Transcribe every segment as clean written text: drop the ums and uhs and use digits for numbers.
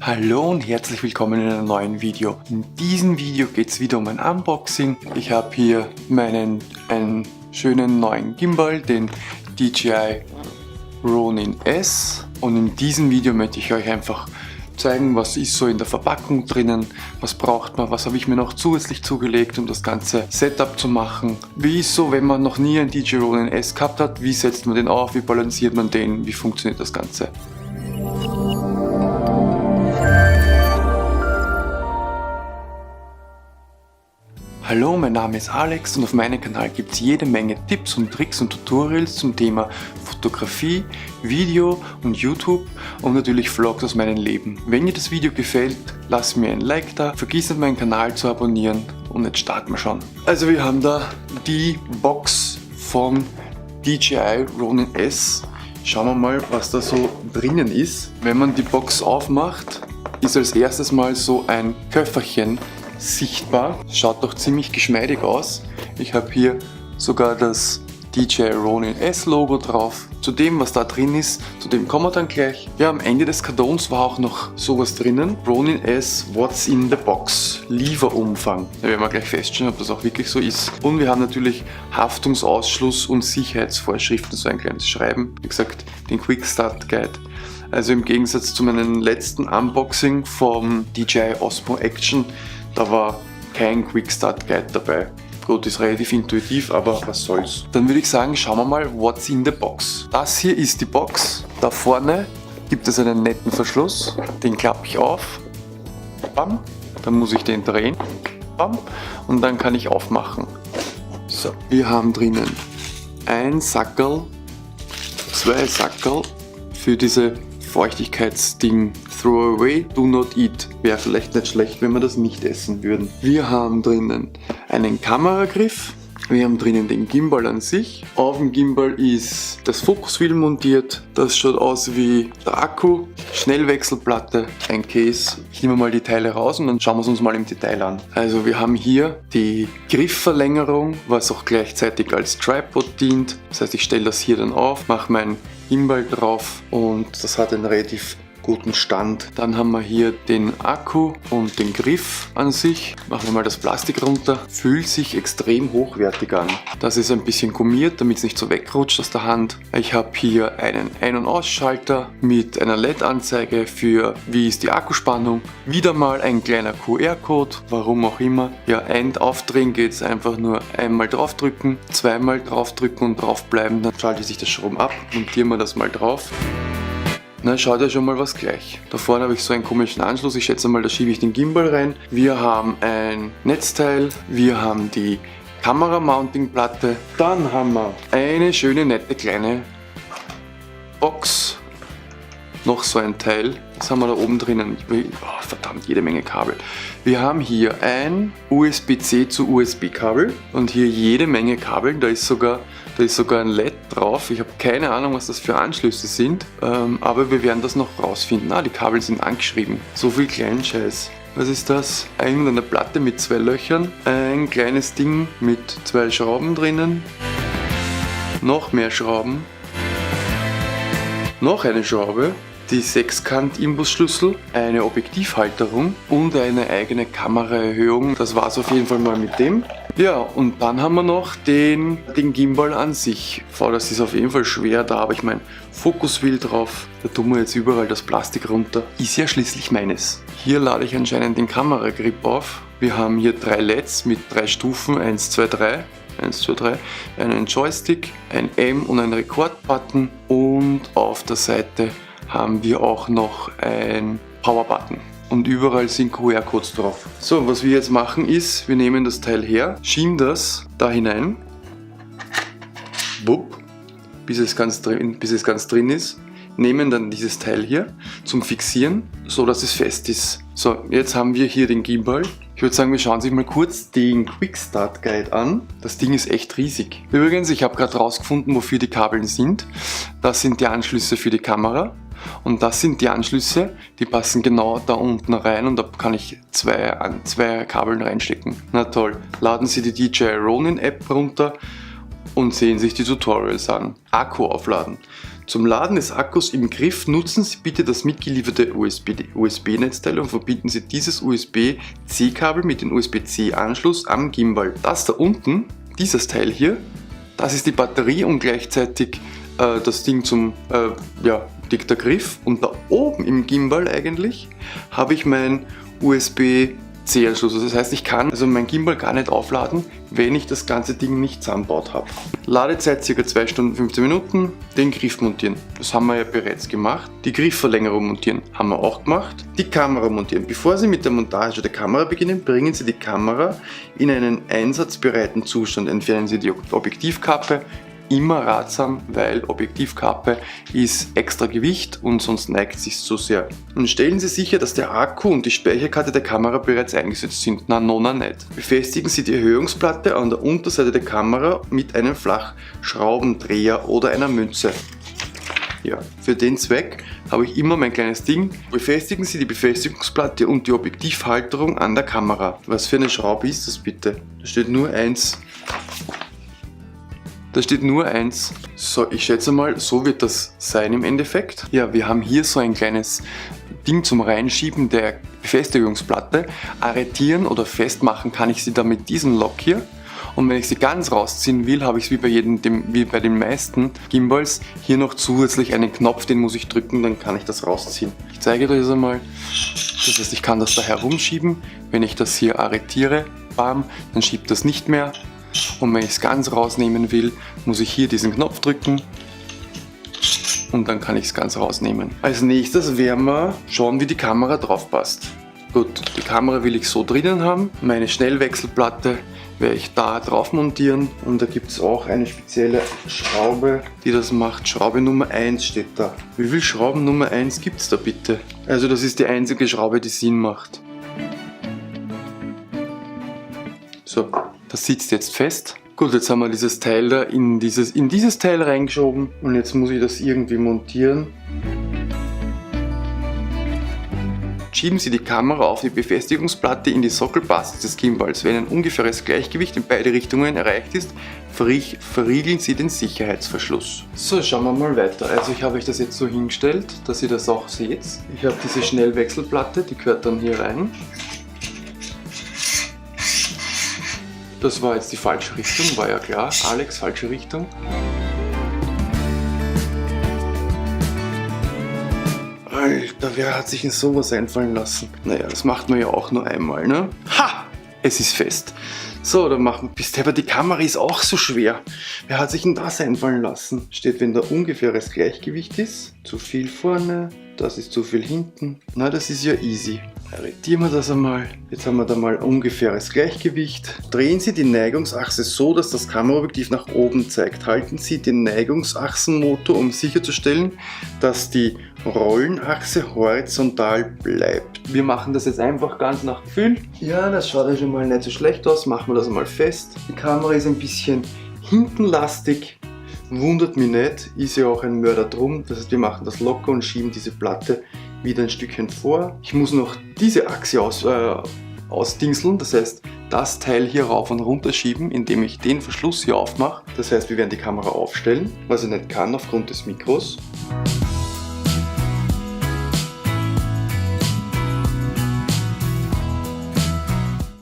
Hallo und herzlich willkommen in einem neuen Video. In diesem Video geht es wieder um ein Unboxing. Ich habe hier einen schönen neuen Gimbal, den DJI Ronin S. Und in diesem Video möchte ich euch einfach zeigen, was ist so in der Verpackung drinnen, was braucht man, was habe ich mir noch zusätzlich zugelegt, um das ganze Setup zu machen. Wie ist so, wenn man noch nie einen DJI Ronin S gehabt hat, wie setzt man den auf, wie balanciert man den, wie funktioniert das Ganze. Hallo, mein Name ist Alex und auf meinem Kanal gibt es jede Menge Tipps und Tricks und Tutorials zum Thema Fotografie, Video und YouTube und natürlich Vlogs aus meinem Leben. Wenn dir das Video gefällt, lass mir ein Like da, vergiss nicht meinen Kanal zu abonnieren und jetzt starten wir schon. Also wir haben da die Box vom DJI Ronin S. Schauen wir mal, was da so drinnen ist. Wenn man die Box aufmacht, ist als erstes mal so ein Köfferchen sichtbar. Schaut doch ziemlich geschmeidig aus. Ich habe hier sogar das DJI Ronin S Logo drauf. Zu dem, was da drin ist, zu dem kommen wir dann gleich. Ja, am Ende des Kartons war auch noch sowas drinnen. Ronin S What's in the Box Lieferumfang. Da werden wir gleich feststellen, ob das auch wirklich so ist. Und wir haben natürlich Haftungsausschluss und Sicherheitsvorschriften, so ein kleines Schreiben. Wie gesagt, den Quick Start Guide. Also im Gegensatz zu meinem letzten Unboxing vom DJI Osmo Action, da war kein Quick Start Guide dabei. Gut, ist relativ intuitiv, aber was soll's. Dann würde ich sagen, schauen wir mal, what's in the box. Das hier ist die Box. Da vorne gibt es einen netten Verschluss. Den klappe ich auf. Bam. Dann muss ich den drehen. Bam. Und dann kann ich aufmachen. So, wir haben drinnen ein Sackerl, zwei Sackerl für diese Feuchtigkeitsding. Throw away, do not eat. Wäre vielleicht nicht schlecht, wenn wir das nicht essen würden. Wir haben drinnen einen Kameragriff. Wir haben drinnen den Gimbal an sich. Auf dem Gimbal ist das Fokuswheel montiert. Das schaut aus wie der Akku, Schnellwechselplatte, ein Case. Ich nehme mal die Teile raus und dann schauen wir es uns mal im Detail an. Also wir haben hier die Griffverlängerung, was auch gleichzeitig als Tripod dient. Das heißt, ich stelle das hier dann auf, mache mein Gimbal drauf und das hat einen relativ guten Stand. Dann haben wir hier den Akku und den Griff an sich. Machen wir mal das Plastik runter. Fühlt sich extrem hochwertig an. Das ist ein bisschen gummiert, damit es nicht so wegrutscht aus der Hand. Ich habe hier einen Ein- und Ausschalter mit einer LED-Anzeige für wie ist die Akkuspannung. Wieder mal ein kleiner QR-Code, warum auch immer. Ja, aufdrehen geht es einfach nur einmal draufdrücken, zweimal draufdrücken und draufbleiben. Dann schaltet sich der Strom ab. Montieren wir das mal drauf. Na, schaut ja schon mal was gleich. Da vorne habe ich so einen komischen Anschluss. Ich schätze mal, da schiebe ich den Gimbal rein. Wir haben ein Netzteil. Wir haben die Kamera-Mounting-Platte. Dann haben wir eine schöne, nette kleine Box. Noch so ein Teil. Was haben wir da oben drinnen? Verdammt, jede Menge Kabel. Wir haben hier ein USB-C zu USB-Kabel und hier jede Menge Kabel. Da ist sogar ein LED drauf. Ich habe keine Ahnung, was das für Anschlüsse sind, aber wir werden das noch rausfinden. Die Kabel sind angeschrieben. So viel kleinen Scheiß. Was ist das? Eine Platte mit zwei Löchern, ein kleines Ding mit zwei Schrauben drinnen, noch mehr Schrauben, noch eine Schraube, die Sechskant-Imbusschlüssel, eine Objektivhalterung und eine eigene Kameraerhöhung. Das war's auf jeden Fall mal mit dem. Ja, und dann haben wir noch den Gimbal an sich. Das ist auf jeden Fall schwer da, aber ich meine, Fokuswheel drauf. Da tun wir jetzt überall das Plastik runter. Ist ja schließlich meines. Hier lade ich anscheinend den Kameragrip auf. Wir haben hier 3 LEDs mit 3 Stufen, 1, 2, 3. 1, 2, 3, einen Joystick, ein M und ein Rekord-Button und auf der Seite haben wir auch noch ein Power-Button. Und überall sind QR-Codes drauf. So, was wir jetzt machen ist, wir nehmen das Teil her, schieben das da hinein, wupp, bis es ganz drin ist, nehmen dann dieses Teil hier zum Fixieren, so dass es fest ist. So, jetzt haben wir hier den Gimbal. Ich würde sagen, wir schauen sich mal kurz den Quick Start Guide an. Das Ding ist echt riesig. Übrigens, ich habe gerade rausgefunden, wofür die Kabeln sind. Das sind die Anschlüsse für die Kamera. Und das sind die Anschlüsse, die passen genau da unten rein und da kann ich zwei Kabeln reinstecken. Na toll. Laden Sie die DJI Ronin App runter und sehen sich die Tutorials an. Akku aufladen. Zum Laden des Akkus im Griff nutzen Sie bitte das mitgelieferte USB-Netzteil und verbinden Sie dieses USB-C-Kabel mit dem USB-C-Anschluss am Gimbal. Das da unten, dieses Teil hier, das ist die Batterie und gleichzeitig das Ding zum, der Griff. Und da oben im Gimbal eigentlich habe ich mein USB-C-Anschluss. Das heißt, ich kann also mein Gimbal gar nicht aufladen, wenn ich das ganze Ding nicht zusammengebaut habe. Ladezeit ca. 2 Stunden 15 Minuten. Den Griff montieren. Das haben wir ja bereits gemacht. Die Griffverlängerung montieren haben wir auch gemacht. Die Kamera montieren. Bevor Sie mit der Montage der Kamera beginnen, bringen Sie die Kamera in einen einsatzbereiten Zustand. Entfernen Sie die Objektivkappe. Immer ratsam, weil Objektivkappe ist extra Gewicht und sonst neigt es sich zu sehr. Und stellen Sie sicher, dass der Akku und die Speicherkarte der Kamera bereits eingesetzt sind. Na, nona nicht. Befestigen Sie die Erhöhungsplatte an der Unterseite der Kamera mit einem Flachschraubendreher oder einer Münze. Ja, für den Zweck habe ich immer mein kleines Ding. Befestigen Sie die Befestigungsplatte und die Objektivhalterung an der Kamera. Was für eine Schraube ist das bitte? Da steht nur eins. Da steht nur eins. So, ich schätze mal, so wird das sein im Endeffekt. Ja, wir haben hier so ein kleines Ding zum Reinschieben der Befestigungsplatte. Arretieren oder festmachen kann ich sie dann mit diesem Lock hier. Und wenn ich sie ganz rausziehen will, habe ich es wie bei den meisten Gimbals hier noch zusätzlich einen Knopf, den muss ich drücken, dann kann ich das rausziehen. Ich zeige euch das einmal. Das heißt, ich kann das da herumschieben. Wenn ich das hier arretiere, bam, dann schiebt das nicht mehr. Und wenn ich es ganz rausnehmen will, muss ich hier diesen Knopf drücken und dann kann ich es ganz rausnehmen. Als nächstes werden wir schauen, wie die Kamera drauf passt. Gut, die Kamera will ich so drinnen haben. Meine Schnellwechselplatte werde ich da drauf montieren und da gibt es auch eine spezielle Schraube, die das macht. Schraube Nummer 1 steht da. Wie viele Schrauben Nummer 1 gibt es da bitte? Also das ist die einzige Schraube, die Sinn macht. So. Das sitzt jetzt fest. Gut, jetzt haben wir dieses Teil da in dieses Teil reingeschoben und jetzt muss ich das irgendwie montieren. Schieben Sie die Kamera auf die Befestigungsplatte in die Sockelbasis des Gimbals. Wenn ein ungefähres Gleichgewicht in beide Richtungen erreicht ist, verriegeln Sie den Sicherheitsverschluss. So, schauen wir mal weiter. Also ich habe euch das jetzt so hingestellt, dass ihr das auch seht. Ich habe diese Schnellwechselplatte, die gehört dann hier rein. Das war jetzt die falsche Richtung, war ja klar. Alex, falsche Richtung. Alter, wer hat sich denn sowas einfallen lassen? Naja, das macht man ja auch nur einmal, ne? Ha! Es ist fest. So, dann machen wir. Bis die Kamera ist auch so schwer. Wer hat sich denn das einfallen lassen? Steht, wenn da ungefähres Gleichgewicht ist. Zu viel vorne, das ist zu viel hinten. Na, das ist ja easy. Arretieren wir das einmal. Jetzt haben wir da mal ungefähres Gleichgewicht. Drehen Sie die Neigungsachse so, dass das Kameraobjektiv nach oben zeigt. Halten Sie den Neigungsachsenmotor, um sicherzustellen, dass die Rollenachse horizontal bleibt. Wir machen das jetzt einfach ganz nach Gefühl. Ja, das schaut ja schon mal nicht so schlecht aus. Machen wir das einmal fest. Die Kamera ist ein bisschen hintenlastig. Wundert mich nicht, ist ja auch ein Mörder drum. Das heißt, wir machen das locker und schieben diese Platte wieder ein Stückchen vor. Ich muss noch diese Achse ausdingseln, das heißt, das Teil hier rauf und runter schieben, indem ich den Verschluss hier aufmache. Das heißt, wir werden die Kamera aufstellen, was ich nicht kann aufgrund des Mikros.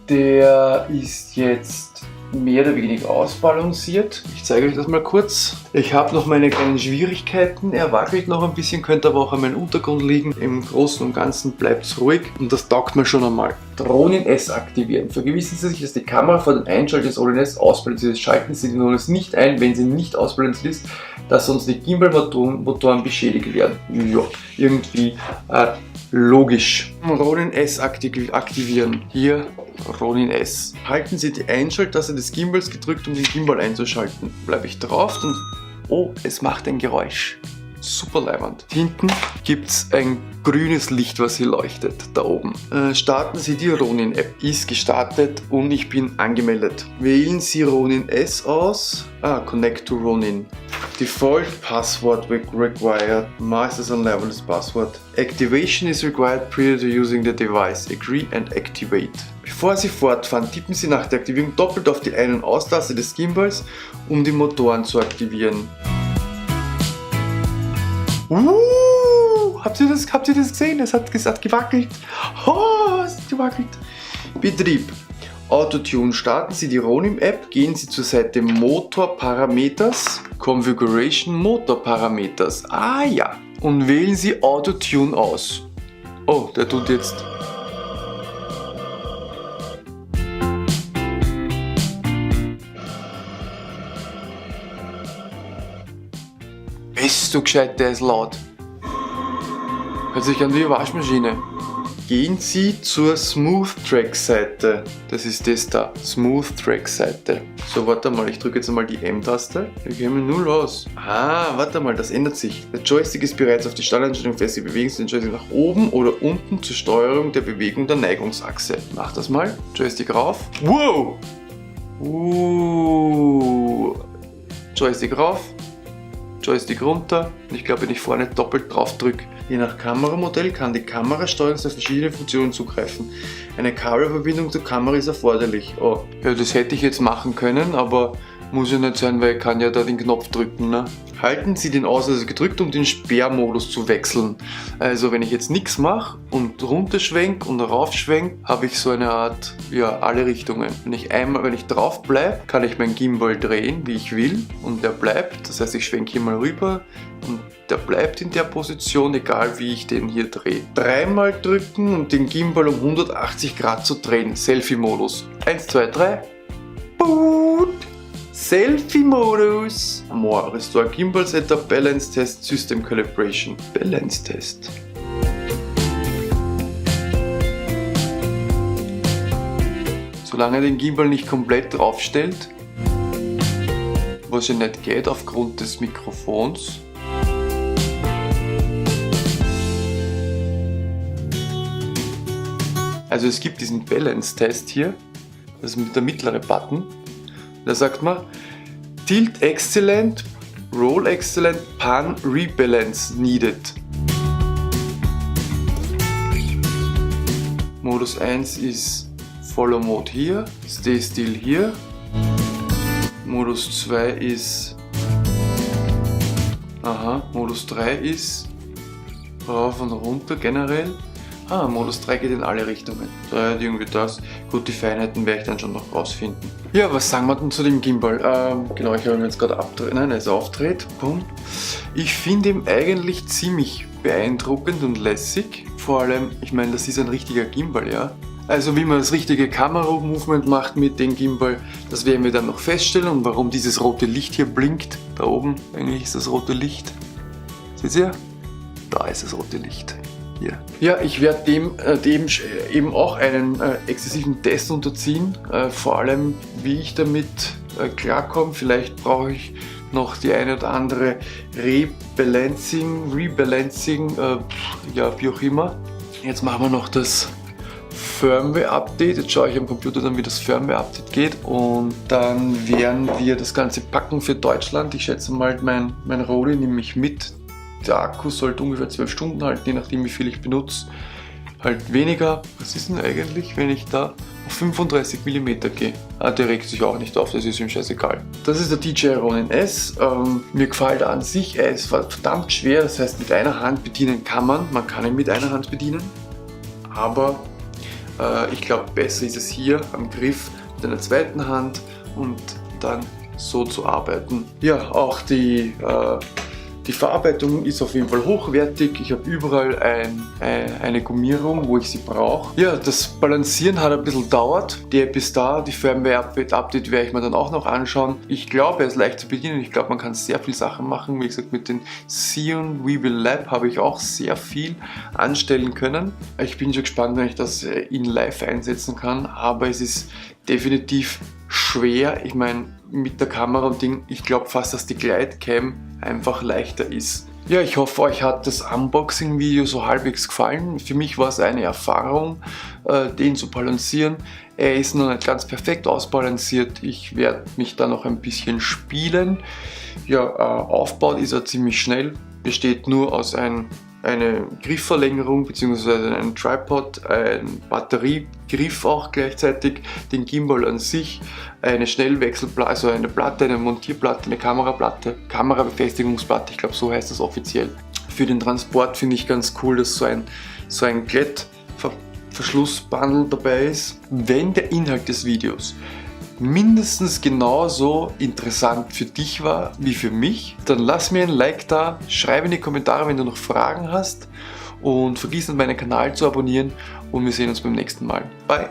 Der ist jetzt mehr oder weniger ausbalanciert. Ich zeige euch das mal kurz. Ich habe noch meine kleinen Schwierigkeiten. Er wackelt noch ein bisschen, könnte aber auch an meinem Untergrund liegen. Im Großen und Ganzen bleibt es ruhig und das taugt mir schon einmal. Drohnen S aktivieren. Vergewissern Sie sich, dass die Kamera vor dem Einschalten des Drohnen S ausbalanciert ist. Schalten Sie die Drohnen S nicht ein, wenn sie nicht ausbalanciert ist, dass sonst die Gimbal-Motoren beschädigt werden. Ja, irgendwie logisch. Ronin S aktivieren. Hier Ronin S. Halten Sie die Einschalttaste des Gimbals gedrückt, um den Gimbal einzuschalten. Bleibe ich drauf und oh, es macht ein Geräusch. super leibend. Hinten gibt es ein grünes Licht, was hier leuchtet, da oben. Starten Sie die Ronin-App. Ist gestartet und ich bin angemeldet. Wählen Sie Ronin S aus. Connect to Ronin. Default Password required. Masters unleveled password. Activation is required prior to using the device. Agree and activate. Bevor Sie fortfahren, tippen Sie nach der Aktivierung doppelt auf die Ein- und Austaste des Gimbals, um die Motoren zu aktivieren. Habt ihr das gesehen? Es hat gewackelt. Oh, es hat gewackelt. Betrieb. Autotune. Starten Sie die Ronin-App, gehen Sie zur Seite Motorparameters, Configuration Motorparameters. Ja. Und wählen Sie Autotune aus. Oh, der tut jetzt. Bist du gescheit, der ist laut. Hört sich an wie eine Waschmaschine. Gehen Sie zur Smooth Track Seite. Das ist das da. Smooth Track Seite. So, warte mal, ich drücke jetzt einmal die M-Taste. Wir gehen null aus. Warte mal, das ändert sich. Der Joystick ist bereits auf die Standardeinstellung fest. Sie bewegen Sie den Joystick nach oben oder unten zur Steuerung der Bewegung der Neigungsachse. Mach das mal. Joystick rauf. Wow! Joystick rauf. Joystick runter und ich glaube, wenn ich vorne doppelt drauf drücke. Je nach Kameramodell kann die Kamerasteuerung auf verschiedene Funktionen zugreifen. Eine Kabelverbindung zur Kamera ist erforderlich. Ja, das hätte ich jetzt machen können, aber muss ja nicht sein, weil ich kann ja da den Knopf drücken. Ne? Halten Sie den Auslöser gedrückt, um den Sperrmodus zu wechseln. Also wenn ich jetzt nichts mache und runterschwenke und raufschwenke, habe ich so eine Art, alle Richtungen. Wenn ich drauf bleibe, kann ich meinen Gimbal drehen, wie ich will, und der bleibt. Das heißt, ich schwenke hier mal rüber und der bleibt in der Position, egal wie ich den hier drehe. Dreimal drücken und den Gimbal um 180 Grad zu drehen. Selfie-Modus. 1, 2, 3. Boot! Selfie-Modus. More. Restore Gimbal Setup, Balance Test, System Calibration. Balance Test. Solange er den Gimbal nicht komplett draufstellt, was ja nicht geht aufgrund des Mikrofons. Also es gibt diesen Balance-Test hier, das ist der mittlere Button. Da sagt man, Tilt Excellent, Roll Excellent, Pan Rebalance Needed. Modus 1 ist Follow Mode hier, Stay Still hier. Modus 2 ist Modus 3 ist rauf und runter generell. Modus 3 geht in alle Richtungen. Da irgendwie das. Gut, die Feinheiten werde ich dann schon noch rausfinden. Ja, was sagen wir denn zu dem Gimbal? Genau, ich habe ihn jetzt gerade abdreht. Nein, er ist aufdreht. Boom. Ich finde ihn eigentlich ziemlich beeindruckend und lässig. Vor allem, ich meine, das ist ein richtiger Gimbal, ja. Also wie man das richtige Kamera-Movement macht mit dem Gimbal, das werden wir dann noch feststellen. Und warum dieses rote Licht hier blinkt. Da oben, eigentlich ist das rote Licht. Seht ihr? Da ist das rote Licht. Hier. Ja, ich werde dem eben auch einen exzessiven Test unterziehen. Vor allem, wie ich damit klarkomme. Vielleicht brauche ich noch die eine oder andere Rebalancing, wie auch immer. Jetzt machen wir noch das Firmware-Update. Jetzt schaue ich am Computer dann, wie das Firmware-Update geht, und dann werden wir das Ganze packen für Deutschland. Ich schätze mal, mein Ronin nehme ich mit. Der Akku sollte ungefähr 12 Stunden halten, je nachdem wie viel ich benutze. Halt weniger. Was ist denn eigentlich, wenn ich da auf 35 mm gehe? Der regt sich auch nicht auf, das ist ihm scheißegal. Das ist der DJI Ronin S. Mir gefällt er an sich, er ist verdammt schwer, das heißt mit einer Hand bedienen kann man kann ihn mit einer Hand bedienen. Aber ich glaube, besser ist es hier am Griff mit einer zweiten Hand und dann so zu arbeiten. Ja, auch die Verarbeitung ist auf jeden Fall hochwertig. Ich habe überall eine Gummierung, wo ich sie brauche. Ja, das Balancieren hat ein bisschen gedauert. Bis da, die Firmware-Update werde ich mir dann auch noch anschauen. Ich glaube, er ist leicht zu bedienen. Ich glaube, man kann sehr viele Sachen machen. Wie gesagt, mit den Xeon Weebill Lab habe ich auch sehr viel anstellen können. Ich bin schon gespannt, wenn ich das in live einsetzen kann. Aber es ist definitiv schwer. Ich meine, mit der Kamera und Ding, ich glaube fast, dass die Glidecam einfach leichter ist. Ja, ich hoffe, euch hat das Unboxing-Video so halbwegs gefallen. Für mich war es eine Erfahrung, den zu balancieren. Er ist noch nicht ganz perfekt ausbalanciert. Ich werde mich da noch ein bisschen spielen. Ja, aufgebaut ist er ziemlich schnell. Besteht nur aus eine Griffverlängerung bzw. einem Tripod, ein Batteriegriff auch gleichzeitig, den Gimbal an sich, eine Schnellwechselplatte, also eine Platte, eine Montierplatte, eine Kameraplatte, Kamerabefestigungsplatte, ich glaube so heißt das offiziell. Für den Transport finde ich ganz cool, dass so ein Klettverschlussbundle dabei ist. Wenn der Inhalt des Videos mindestens genauso interessant für dich war wie für mich, dann lass mir ein Like da, schreibe in die Kommentare, wenn du noch Fragen hast und vergiss nicht meinen Kanal zu abonnieren und wir sehen uns beim nächsten Mal. Bye!